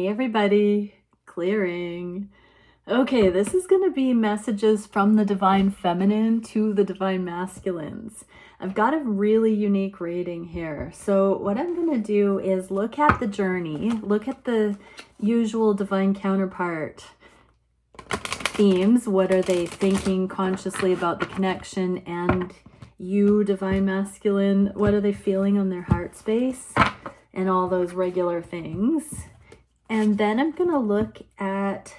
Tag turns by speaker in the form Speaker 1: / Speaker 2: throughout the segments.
Speaker 1: Hey everybody, clearing. Okay, this is going to be messages from the Divine Feminine to the Divine Masculines. I've got a really unique reading here. So what I'm going to do is look at the journey, look at the usual divine counterpart themes. What are they thinking consciously about the connection? And you, Divine Masculine, what are they feeling on their heart space? And all those regular things. And then I'm going to look at,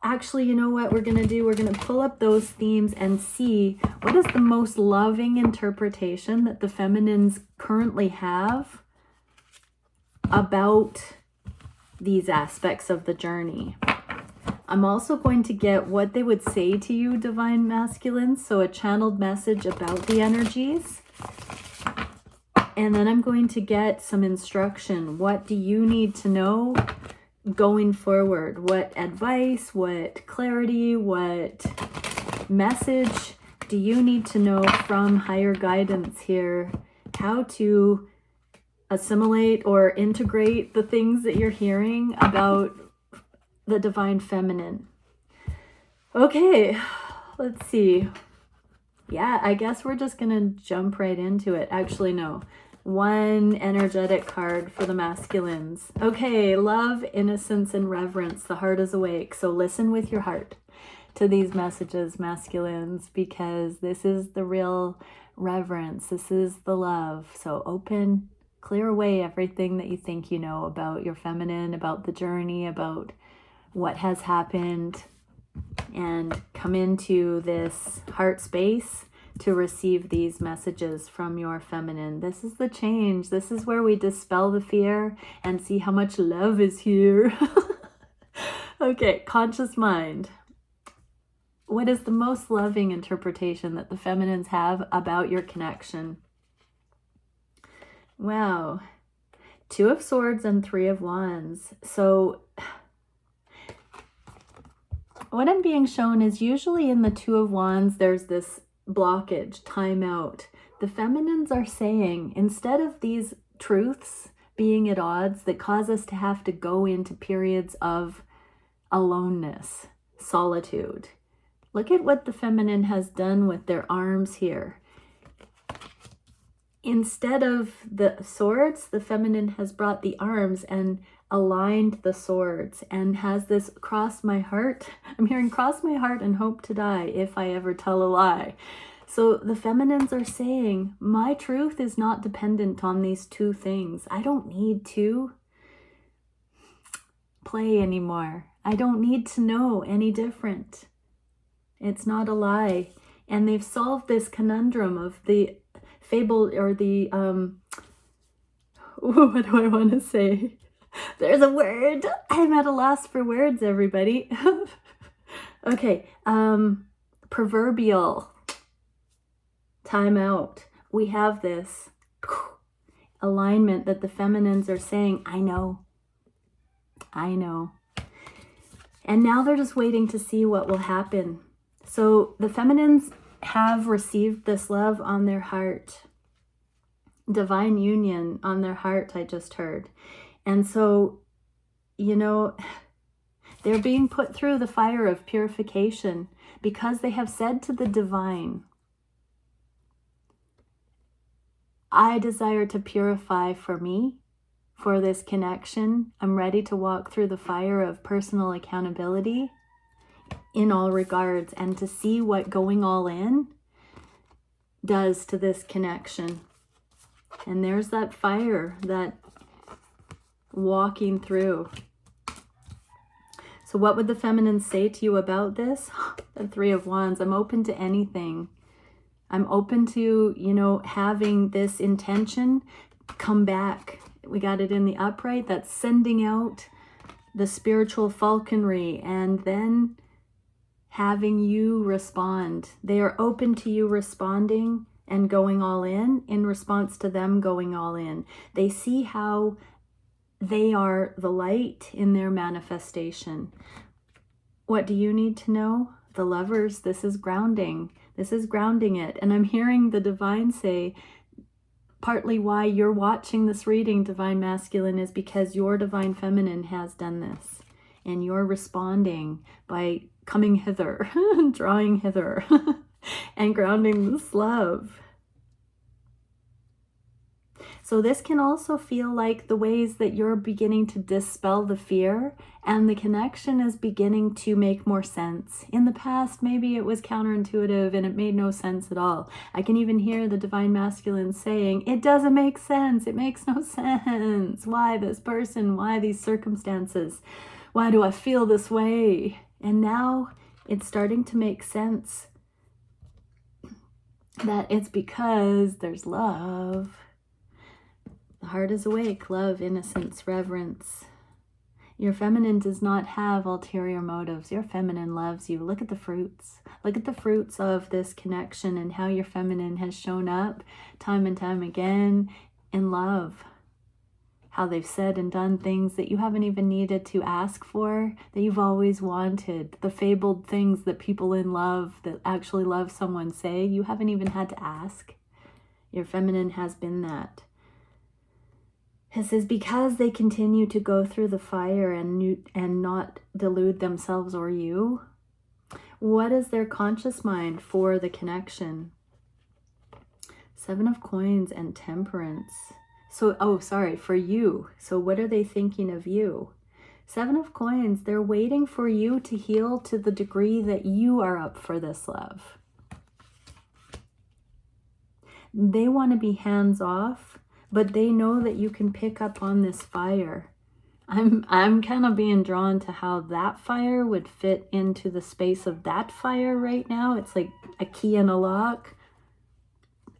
Speaker 1: actually, you know what we're going to do? We're going to pull up those themes and see what is the most loving interpretation that the feminines currently have about these aspects of the journey. I'm also going to get what they would say to you, Divine Masculines, so a channeled message about the energies. And then I'm going to get some instruction. What do you need to know going forward? What advice, what clarity, what message do you need to know from higher guidance here? How to assimilate or integrate the things that you're hearing about the Divine Feminine. Okay, let's see. Yeah, I guess we're just going to jump right into it. Actually, no. One energetic card for the masculines. Okay, love, innocence, and reverence. The heart is awake. So listen with your heart to these messages, masculines, because this is the real reverence. This is the love. So open, clear away everything that you think you know about your feminine, about the journey, about what has happened, and come into this heart space to receive these messages from your feminine. This is the change. This is where we dispel the fear and see how much love is here. Okay, conscious mind. What is the most loving interpretation that the feminines have about your connection? Wow. 2 of Swords and 3 of Wands. So what I'm being shown is usually in the 2 of Wands, there's this blockage, timeout. The feminines are saying, instead of these truths being at odds that cause us to have to go into periods of aloneness, solitude. Look at what the feminine has done with their arms here. Instead of the swords, the feminine has brought the arms and aligned the swords and has this cross my heart. I'm hearing cross my heart and hope to die if I ever tell a lie. So the feminines are saying, my truth is not dependent on these 2 things. I don't need to play anymore. I don't need to know any different. It's not a lie. And they've solved this conundrum of the fable or the, what do I want to say? There's a word. I'm at a loss for words, everybody. Okay. Proverbial. Time out. We have this alignment that the feminines are saying, I know. I know. And now they're just waiting to see what will happen. So the feminines have received this love on their heart. Divine union on their heart, I just heard. And so, you know, they're being put through the fire of purification because they have said to the divine, I desire to purify for me, for this connection. I'm ready to walk through the fire of personal accountability in all regards and to see what going all in does to this connection. And there's that fire, that walking through. So what would the feminine say to you about this? The 3 of Wands. I'm open to anything. I'm open to, you know, having this intention come back. We got it in the upright. That's sending out the spiritual falconry and then having you respond. They are open to you responding and going all in response to them going all in. They see how they are the light in their manifestation. What do you need to know? The Lovers, this is grounding. This is grounding it. And I'm hearing the divine say, partly why you're watching this reading, Divine Masculine, is because your Divine Feminine has done this. And you're responding by coming hither, drawing hither, and grounding this love. So this can also feel like the ways that you're beginning to dispel the fear, and the connection is beginning to make more sense. In the past, maybe it was counterintuitive and it made no sense at all. I can even hear the Divine Masculine saying, it doesn't make sense. It makes no sense. Why this person? Why these circumstances? Why do I feel this way? And now it's starting to make sense that it's because there's love. The heart is awake, love, innocence, reverence. Your feminine does not have ulterior motives. Your feminine loves you. Look at the fruits. Look at the fruits of this connection and how your feminine has shown up time and time again in love. How they've said and done things that you haven't even needed to ask for, that you've always wanted. The fabled things that people in love, that actually love someone, say, you haven't even had to ask. Your feminine has been that. This is because they continue to go through the fire and not delude themselves or you. What is their conscious mind for the connection? 7 of Coins and Temperance. So, for you. So what are they thinking of you? 7 of Coins, they're waiting for you to heal to the degree that you are up for this love. They want to be hands off, but they know that you can pick up on this fire. I'm kind of being drawn to how that fire would fit into the space of that fire right now. It's like a key and a lock.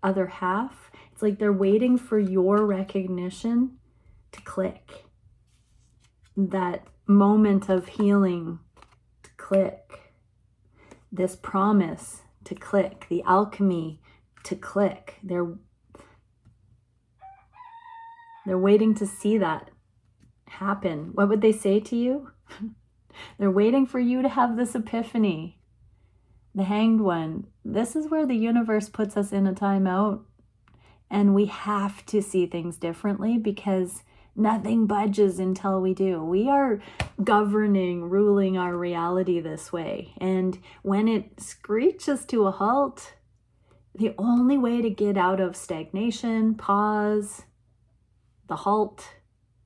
Speaker 1: Other half. It's like they're waiting for your recognition to click. That moment of healing to click. This promise to click. The alchemy to click. They're waiting to see that happen. What would they say to you? They're waiting for you to have this epiphany. The Hanged One. This is where the universe puts us in a timeout. And we have to see things differently because nothing budges until we do. We are governing, ruling our reality this way. And when it screeches to a halt, the only way to get out of stagnation, pause, the halt,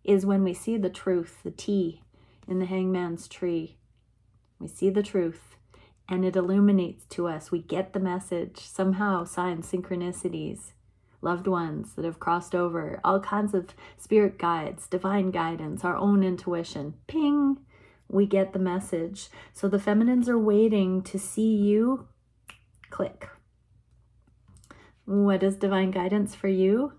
Speaker 1: is when we see the truth, the T in the hangman's tree. We see the truth and it illuminates to us. We get the message somehow, signs, synchronicities, loved ones that have crossed over, all kinds of spirit guides, divine guidance, our own intuition. Ping, we get the message. So the feminines are waiting to see you click. What is divine guidance for you?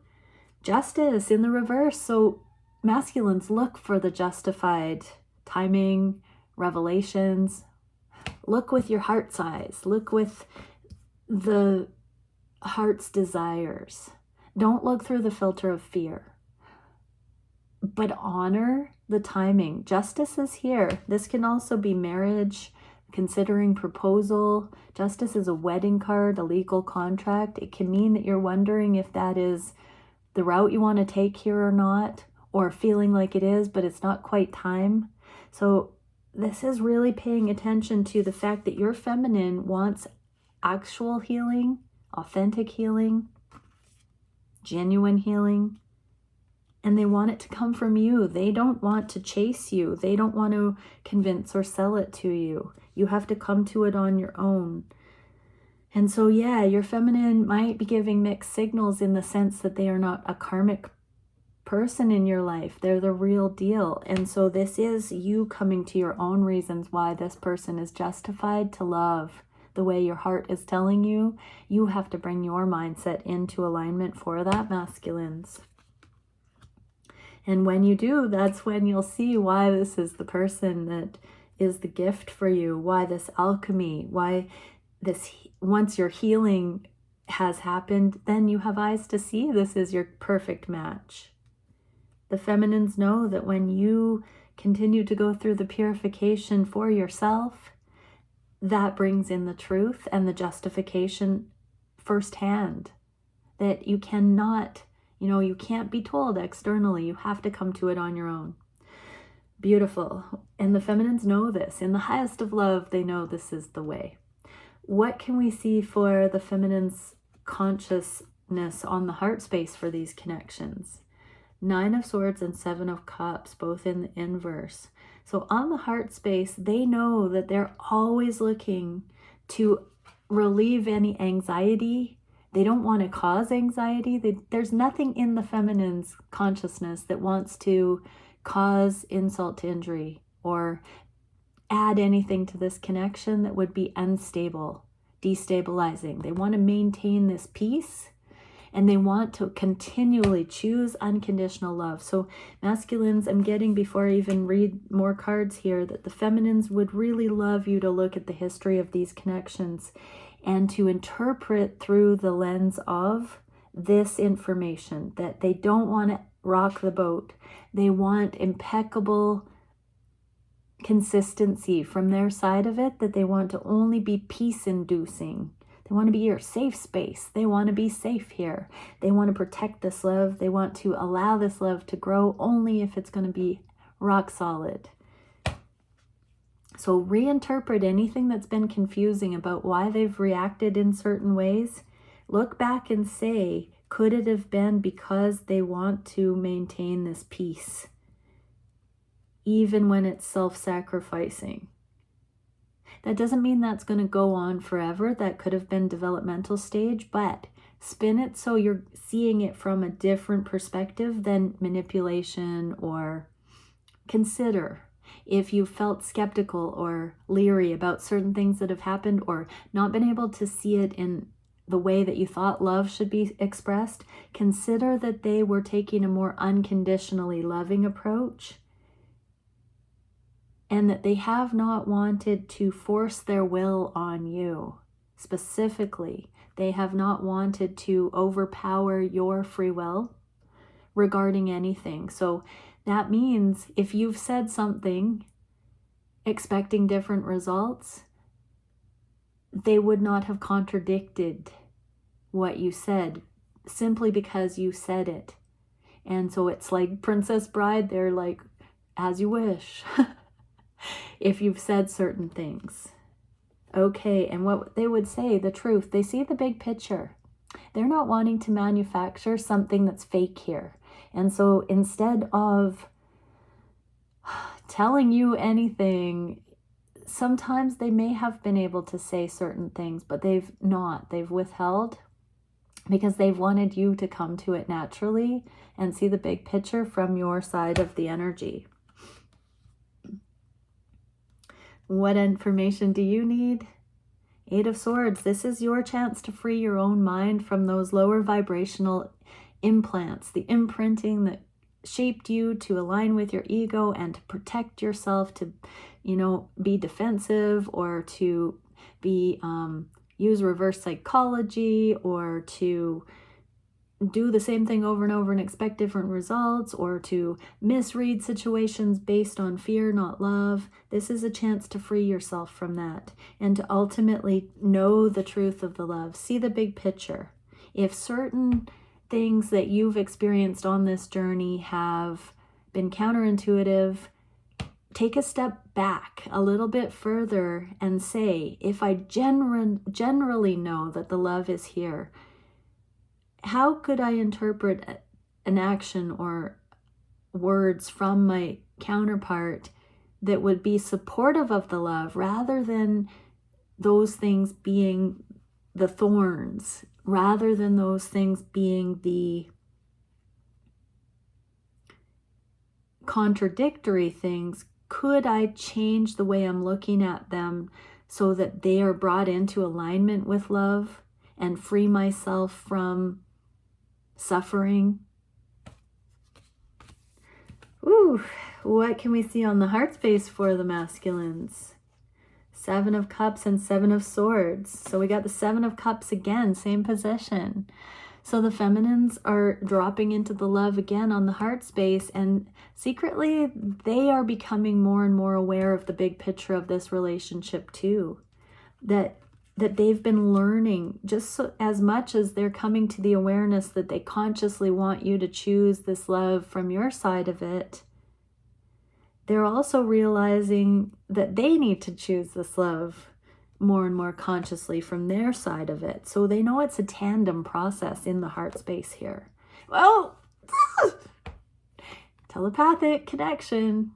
Speaker 1: Justice in the reverse. So masculines, look for the justified timing, revelations. Look with your heart's eyes. Look with the heart's desires. Don't look through the filter of fear, but honor the timing. Justice is here. This can also be marriage, considering proposal. Justice is a wedding card, a legal contract. It can mean that you're wondering if that is the route you want to take here or not, or feeling like it is, but it's not quite time. So this is really paying attention to the fact that your feminine wants actual healing, authentic healing, genuine healing, and they want it to come from you. They don't want to chase you. They don't want to convince or sell it to you. You have to come to it on your own. And so, yeah, your feminine might be giving mixed signals in the sense that they are not a karmic person in your life. They're the real deal. And so this is you coming to your own reasons why this person is justified to love the way your heart is telling you. You have to bring your mindset into alignment for that, masculines. And when you do, that's when you'll see why this is the person that is the gift for you, why this alchemy, why this, once your healing has happened, then you have eyes to see this is your perfect match. The feminines know that when you continue to go through the purification for yourself, that brings in the truth and the justification firsthand, that you cannot You know, you can't be told externally. You have to come to it on your own. Beautiful. And the feminines know this. In the highest of love, they know this is the way. What can we see for the feminine's consciousness on the heart space for these connections? 9 of Swords and 7 of Cups, both in the inverse. So on the heart space, they know that they're always looking to relieve any anxiety. They don't want to cause anxiety. There's nothing in the feminine's consciousness that wants to cause insult to injury or add anything to this connection that would be unstable, destabilizing. They want to maintain this peace, and they want to continually choose unconditional love. So masculines, I'm getting, before I even read more cards here, that the feminines would really love you to look at the history of these connections and to interpret through the lens of this information, that they don't want to rock the boat. They want impeccable consistency from their side of it, that they want to only be peace-inducing. They want to be your safe space. They want to be safe here. They want to protect this love. They want to allow this love to grow only if it's going to be rock solid. So reinterpret anything that's been confusing about why they've reacted in certain ways. Look back and say, could it have been because they want to maintain this peace, even when it's self-sacrificing? That doesn't mean that's going to go on forever. That could have been developmental stage, but spin it so you're seeing it from a different perspective than manipulation. Or consider if you felt skeptical or leery about certain things that have happened, or not been able to see it in the way that you thought love should be expressed. Consider that they were taking a more unconditionally loving approach, and that they have not wanted to force their will on you. Specifically, they have not wanted to overpower your free will regarding anything. So that means if you've said something expecting different results, they would not have contradicted what you said simply because you said it. And so it's like Princess Bride, they're like, as you wish. If you've said certain things. Okay, and what they would say, the truth, they see the big picture. They're not wanting to manufacture something that's fake here. And so instead of telling you anything, sometimes they may have been able to say certain things, but they've not. They've withheld because they've wanted you to come to it naturally and see the big picture from your side of the energy. What information do you need? 8 of Swords. This is your chance to free your own mind from those lower vibrational implants, the imprinting that shaped you to align with your ego and to protect yourself, to, you know, be defensive, or to be use reverse psychology, or to do the same thing over and over and expect different results, or to misread situations based on fear, not love. This is a chance to free yourself from that and to ultimately know the truth of the love. See the big picture. If certain things that you've experienced on this journey have been counterintuitive, take a step back a little bit further and say, if I generally know that the love is here, how could I interpret an action or words from my counterpart that would be supportive of the love, rather than those things being the thorns, rather than those things being the contradictory things? Could I change the way I'm looking at them so that they are brought into alignment with love and free myself from suffering? Ooh, what can we see on the heart space for the masculines? 7 of Cups and 7 of Swords. So we got the 7 of Cups again, same position. So the feminines are dropping into the love again on the heart space, and secretly they are becoming more and more aware of the big picture of this relationship too. That that they've been learning, just so, as much as they're coming to the awareness that they consciously want you to choose this love from your side of it, they're also realizing that they need to choose this love more and more consciously from their side of it. So they know it's a tandem process in the heart space here. Well, telepathic connection.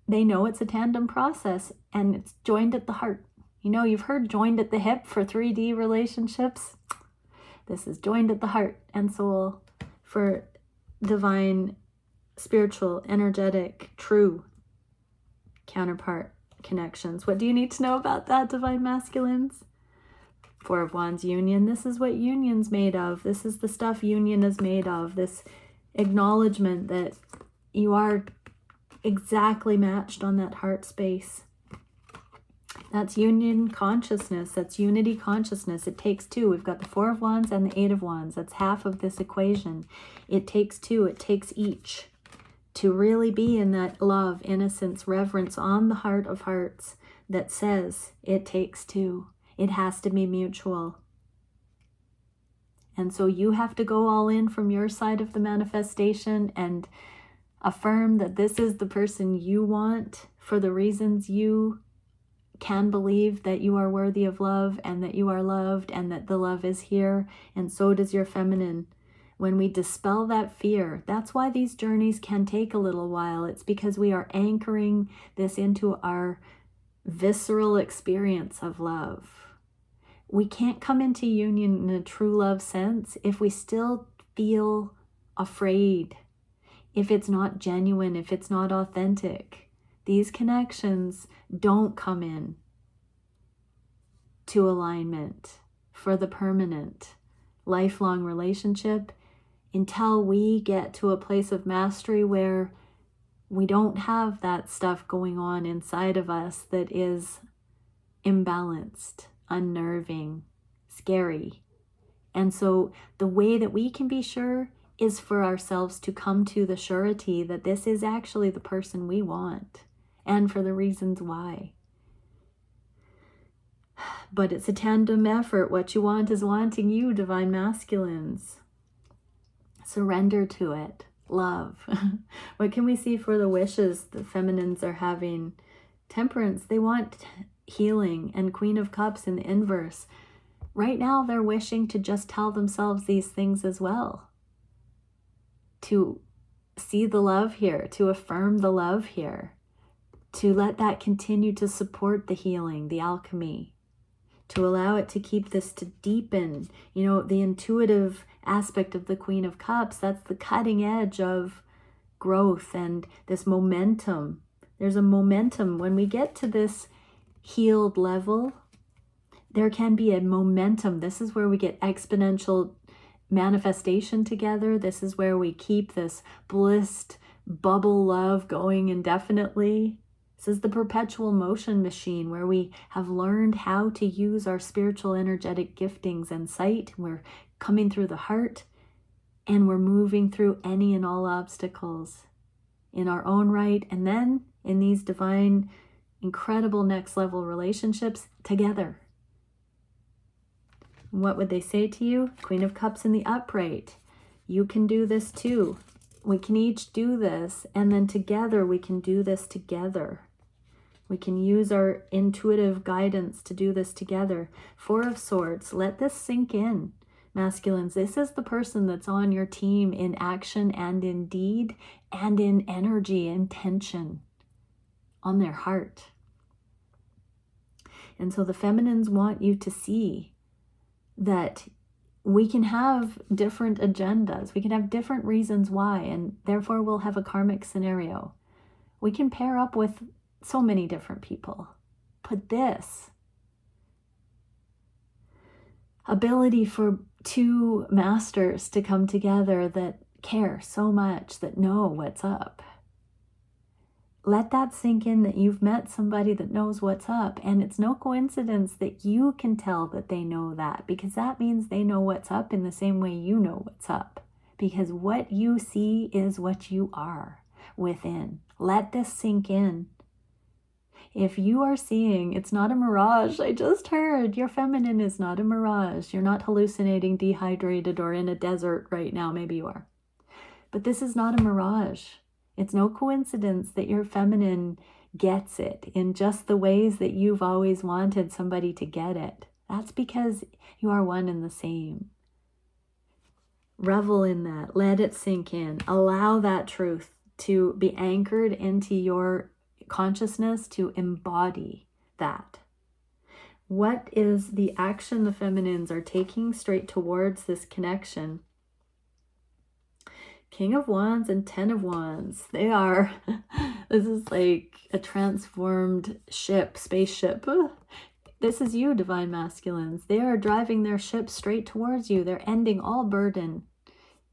Speaker 1: They know it's a tandem process and it's joined at the heart. You know, you've heard joined at the hip for 3D relationships. This is joined at the heart and soul for divine, spiritual, energetic, true counterpart connections. What do you need to know about that, divine masculines? Four of Wands, union. This is what union's made of. This is the stuff union is made of. This acknowledgement that you are exactly matched on that heart space. That's union consciousness. That's unity consciousness. It takes two. We've got the Four of Wands and the Eight of Wands. That's half of this equation. It takes two. It takes each to really be in that love, innocence, reverence on the heart of hearts that says it takes two. It has to be mutual. And so you have to go all in from your side of the manifestation and affirm that this is the person you want for the reasons you can believe that you are worthy of love and that you are loved and that the love is here, and so does your feminine. When we dispel that fear, that's why these journeys can take a little while. It's because we are anchoring this into our visceral experience of love. We can't come into union in a true love sense if we still feel afraid, if it's not genuine, if it's not authentic. These connections don't come in to alignment for the permanent, lifelong relationship until we get to a place of mastery where we don't have that stuff going on inside of us that is imbalanced, unnerving, scary. And so the way that we can be sure is for ourselves to come to the surety that this is actually the person we want, and for the reasons why. But it's a tandem effort. What you want is wanting you, divine masculines. Surrender to it. Love. What can we see for the wishes the feminines are having? Temperance. They want healing, and Queen of Cups in the inverse. Right now they're wishing to just tell themselves these things as well. To see the love here, to affirm the love here, to let that continue to support the healing, the alchemy, to allow it to keep this to deepen. You know, the intuitive aspect of the Queen of Cups, that's the cutting edge of growth and this momentum. There's a momentum. When we get to this healed level, there can be a momentum. This is where we get exponential manifestation together. This is where we keep this blissed bubble love going indefinitely. This is the perpetual motion machine where we have learned how to use our spiritual energetic giftings and sight. We're coming through the heart and we're moving through any and all obstacles in our own right, and then in these divine, incredible next level relationships together. What would they say to you? Queen of Cups in the upright. You can do this too. We can each do this, and then together we can do this together. We can use our intuitive guidance to do this together. Four of Swords. Let this sink in, masculines. This is the person that's on your team in action and in deed and in energy, intention, on their heart. And so the feminines want you to see that we can have different agendas. We can have different reasons why, and therefore we'll have a karmic scenario. We can pair up with so many different people. But this ability for two masters to come together that care so much, that know what's up. Let that sink in, that you've met somebody that knows what's up. And it's no coincidence that you can tell that they know that, because that means they know what's up in the same way you know what's up. Because what you see is what you are within. Let this sink in. If you are seeing, it's not a mirage. I just heard your feminine is not a mirage. You're not hallucinating, dehydrated, or in a desert right now. Maybe you are. But this is not a mirage. It's no coincidence that your feminine gets it in just the ways that you've always wanted somebody to get it. That's because you are one and the same. Revel in that. Let it sink in. Allow that truth to be anchored into your consciousness, to embody that. What is the action the feminines are taking straight towards this connection? King of Wands and Ten of Wands. They are, this is like a transformed ship, spaceship. This is you, divine masculines. They are driving their ship straight towards you. They're ending all burden,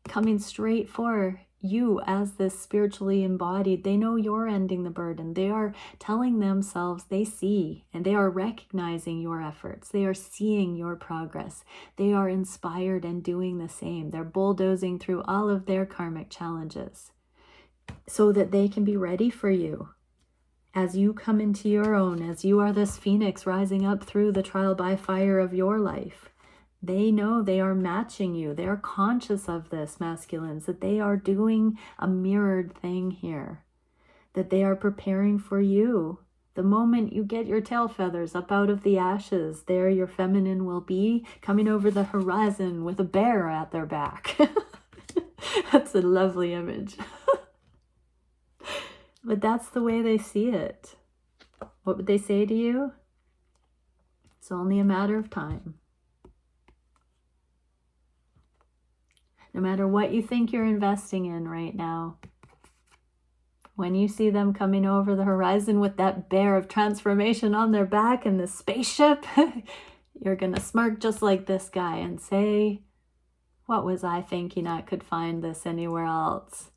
Speaker 1: coming straight for you as this spiritually embodied. They know you're ending the burden. They are telling themselves they see, and they are recognizing your efforts. They are seeing your progress. They are inspired and doing the same. They're bulldozing through all of their karmic challenges so that they can be ready for you as you come into your own, as you are this phoenix rising up through the trial by fire of your life. They know they are matching you. They are conscious of this, masculines, that they are doing a mirrored thing here, that they are preparing for you. The moment you get your tail feathers up out of the ashes, there your feminine will be coming over the horizon with a bear at their back. That's a lovely image. But that's the way they see it. What would they say to you? It's only a matter of time. No matter what you think you're investing in right now, when you see them coming over the horizon with that bear of transformation on their back and the spaceship, you're going to smirk just like this guy and say, what was I thinking I could find this anywhere else?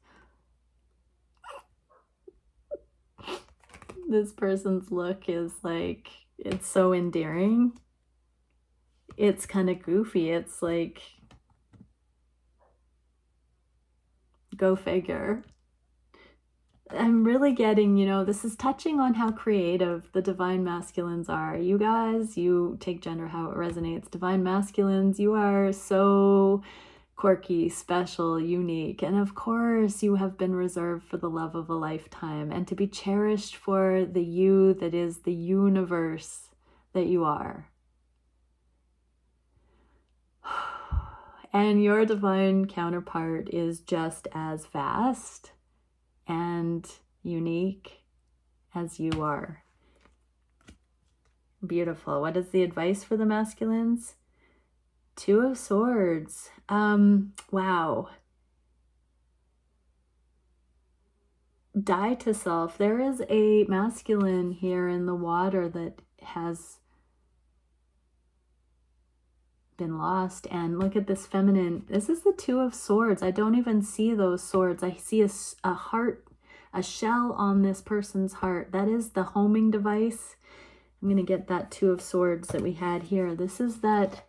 Speaker 1: This person's look is like, it's so endearing. It's kind of goofy. It's like, go figure. I'm really getting, this is touching on how creative the divine masculines are. You guys, you take gender how it resonates. Divine masculines, you are so quirky, special, unique. And of course, you have been reserved for the love of a lifetime and to be cherished for the you that is the universe that you are. And your divine counterpart is just as vast and unique as you are. Beautiful. What is the advice for the masculines? Two of Swords. Wow. Die to self. There is a masculine here in the water that has been lost, and look at this feminine. This is the Two of Swords. I don't even see those swords. I see a heart, a shell on this person's heart. That is the homing device. I'm going to get that Two of Swords that we had here. This is that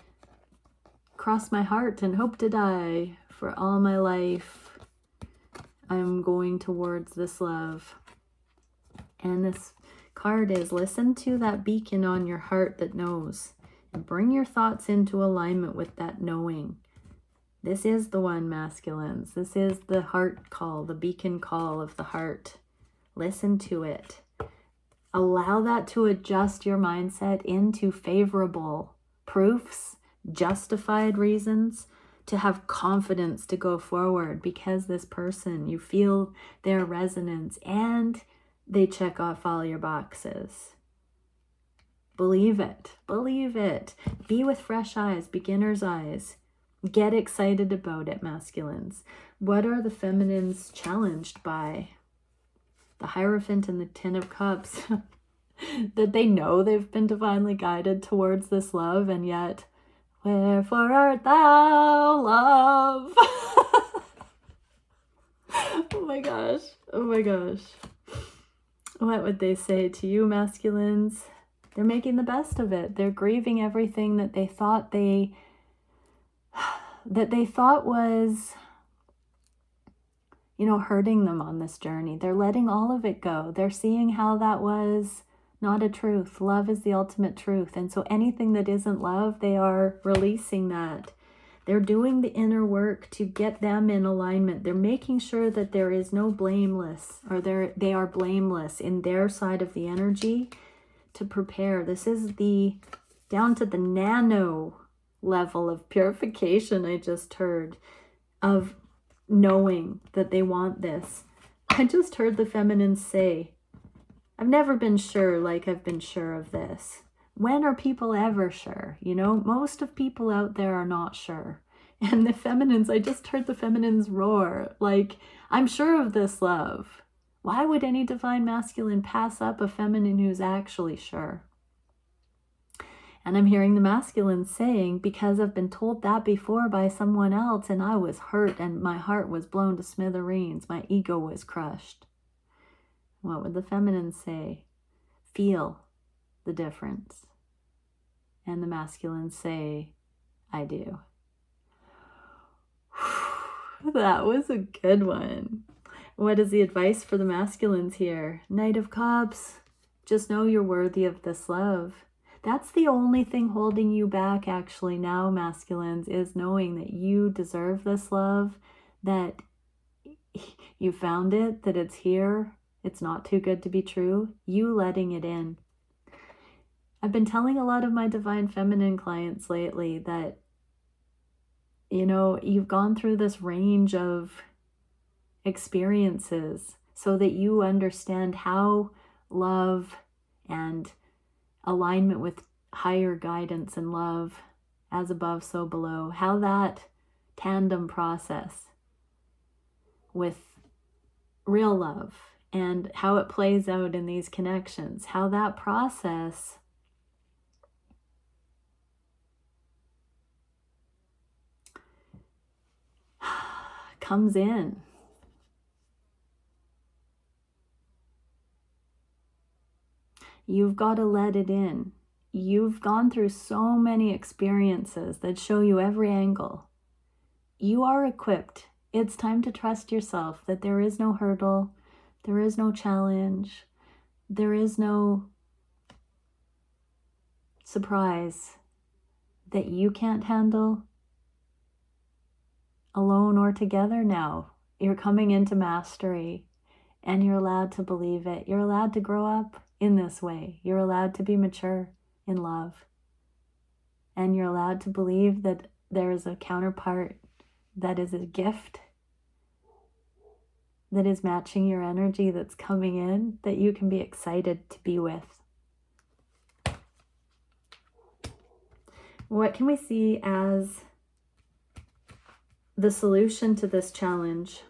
Speaker 1: cross my heart and hope to die for all my life. I'm going towards this love. And this card is listen to that beacon on your heart that knows. And bring your thoughts into alignment with that knowing. This is the one, masculines. This is the heart call, the beacon call of the heart. Listen to it. Allow that to adjust your mindset into favorable proofs, justified reasons, to have confidence to go forward because this person, you feel their resonance and they check off all your boxes. Believe it. Believe it. Be with fresh eyes, beginner's eyes. Get excited about it, masculines. What are the feminines challenged by? The Hierophant and the Ten of Cups. That they know they've been divinely guided towards this love, and yet, wherefore art thou, love? Oh my gosh. Oh my gosh. What would they say to you, masculines? They're making the best of it. They're grieving everything that they thought was, hurting them on this journey. They're letting all of it go. They're seeing how that was not a truth. Love is the ultimate truth. And so anything that isn't love, they are releasing that. They're doing the inner work to get them in alignment. They're making sure that there is no blameless, or they are blameless in their side of the energy to prepare. This is the down to the nano level of purification I just heard, of knowing that they want this. I just heard the feminine say, I've never been sure like I've been sure of this. When are people ever sure? You know, most of people out there are not sure. And the feminines, I just heard the feminines roar, like, I'm sure of this love. Why would any divine masculine pass up a feminine who's actually sure? And I'm hearing the masculine saying, because I've been told that before by someone else and I was hurt and my heart was blown to smithereens, my ego was crushed. What would the feminine say? Feel the difference. And the masculine say, I do. That was a good one. What is the advice for the masculines here? Knight of Cups, just know you're worthy of this love. That's the only thing holding you back actually now, masculines, is knowing that you deserve this love, that you found it, that it's here. It's not too good to be true. You letting it in. I've been telling a lot of my divine feminine clients lately that, you know, you've gone through this range of experiences so that you understand how love and alignment with higher guidance and love, as above, so below, how that tandem process with real love and how it plays out in these connections, how that process comes in. You've got to let it in. You've gone through so many experiences that show you every angle. You are equipped. It's time to trust yourself that there is no hurdle, there is no challenge, there is no surprise that you can't handle alone or together now. You're coming into mastery and you're allowed to believe it. You're allowed to grow up in this way. You're allowed to be mature in love. And you're allowed to believe that there is a counterpart that is a gift, that is matching your energy, that's coming in, that you can be excited to be with. What can we see as the solution to this challenge?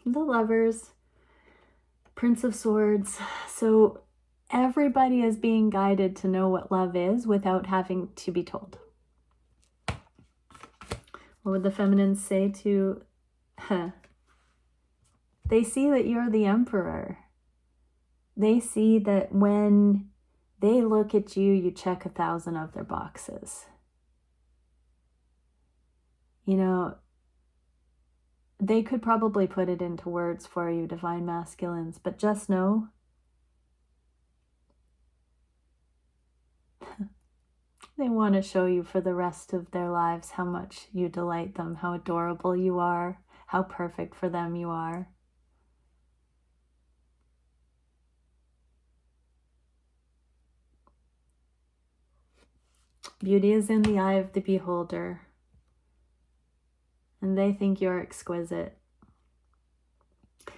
Speaker 1: The Lovers, Prince of Swords. So everybody is being guided to know what love is without having to be told. What would the feminines say to They see that you're the emperor. They see that when they look at you, you check 1,000 of their boxes. You know, they could probably put it into words for you, divine masculines, but just know they want to show you for the rest of their lives how much you delight them, how adorable you are, how perfect for them you are. Beauty is in the eye of the beholder, and they think you're exquisite.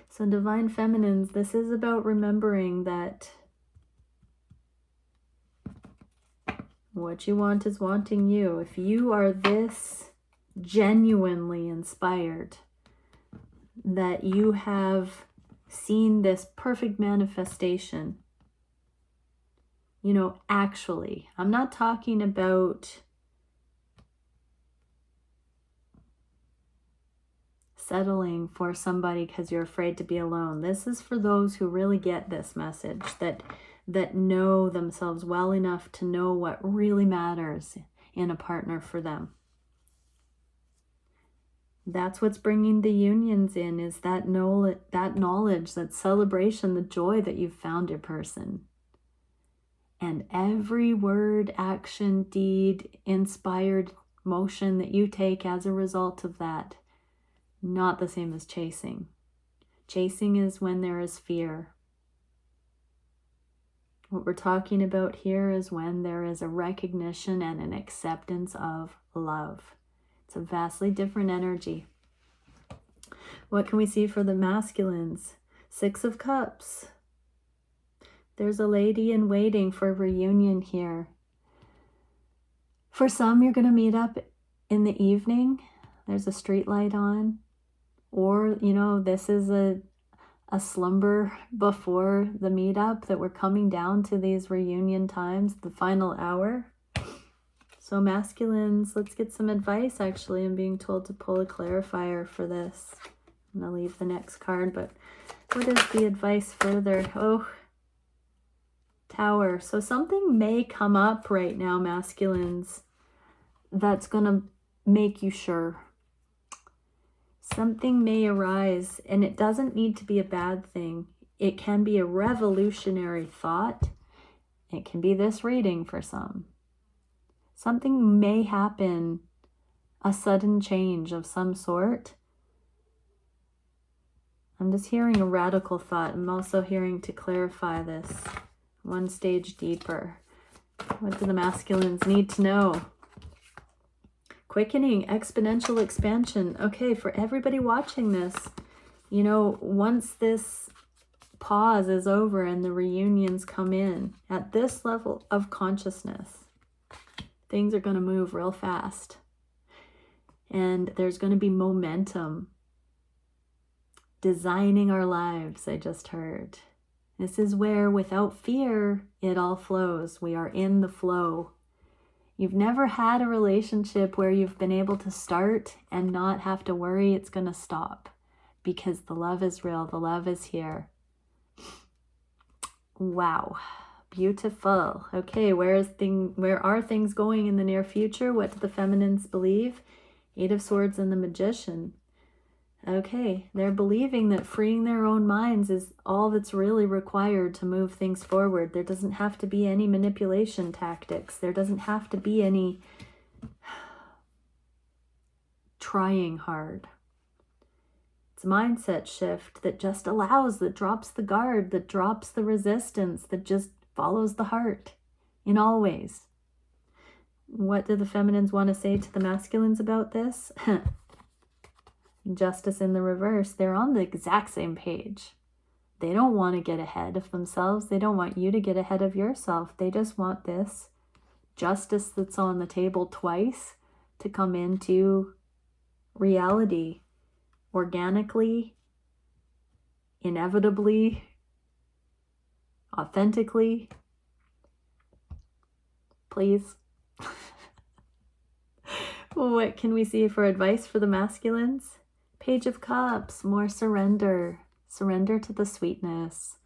Speaker 1: So divine feminines, this is about remembering that what you want is wanting you. If you are this genuinely inspired, that you have seen this perfect manifestation, you know, actually, I'm not talking about settling for somebody because you're afraid to be alone. This is for those who really get this message, that know themselves well enough to know what really matters in a partner for them. That's what's bringing the unions in, is that knowledge, that celebration, the joy that you've found your person. And every word, action, deed, inspired motion that you take as a result of that, not the same as chasing. Chasing is when there is fear. What we're talking about here is when there is a recognition and an acceptance of love. It's a vastly different energy. What can we see for the masculines? 6 of Cups. There's a lady in waiting for reunion here. For some, you're going to meet up in the evening. There's a street light on. Or, you know, this is a slumber before the meetup, that we're coming down to these reunion times, the final hour. So masculines, let's get some advice. Actually, I'm being told to pull a clarifier for this. I'm going to leave the next card, but what is the advice further? Oh, Tower. So something may come up right now, masculines, that's going to make you sure. Something may arise, and it doesn't need to be a bad thing. It can be a revolutionary thought. It can be this reading for some. Something may happen, a sudden change of some sort. I'm just hearing a radical thought. I'm also hearing to clarify this one stage deeper. What do the masculines need to know? Quickening, exponential expansion. Okay, for everybody watching this, you know, once this pause is over and the reunions come in, at this level of consciousness, things are going to move real fast. And there's going to be momentum. Designing our lives, I just heard. This is where, without fear, it all flows. We are in the flow. You've never had a relationship where you've been able to start and not have to worry it's going to stop, because the love is real. The love is here. Wow. Beautiful. Okay, where are things going in the near future? What do the feminines believe? 8 of Swords and the Magician. Okay, they're believing that freeing their own minds is all that's really required to move things forward. There doesn't have to be any manipulation tactics. There doesn't have to be any trying hard. It's a mindset shift that just allows, that drops the guard, that drops the resistance, that just follows the heart in all ways. What do the feminines want to say to the masculines about this? Justice in the reverse. They're on the exact same page. They don't want to get ahead of themselves. They don't want you to get ahead of yourself. They just want this justice that's on the table twice to come into reality organically, inevitably, authentically. Please. What can we see for advice for the masculines? Page of Cups, more surrender. Surrender to the sweetness.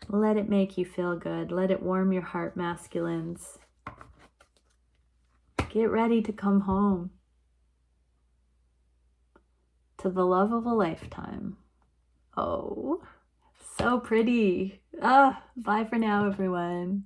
Speaker 1: Let it make you feel good. Let it warm your heart, masculines. Get ready to come home to the love of a lifetime. Oh, so pretty. Bye for now, everyone.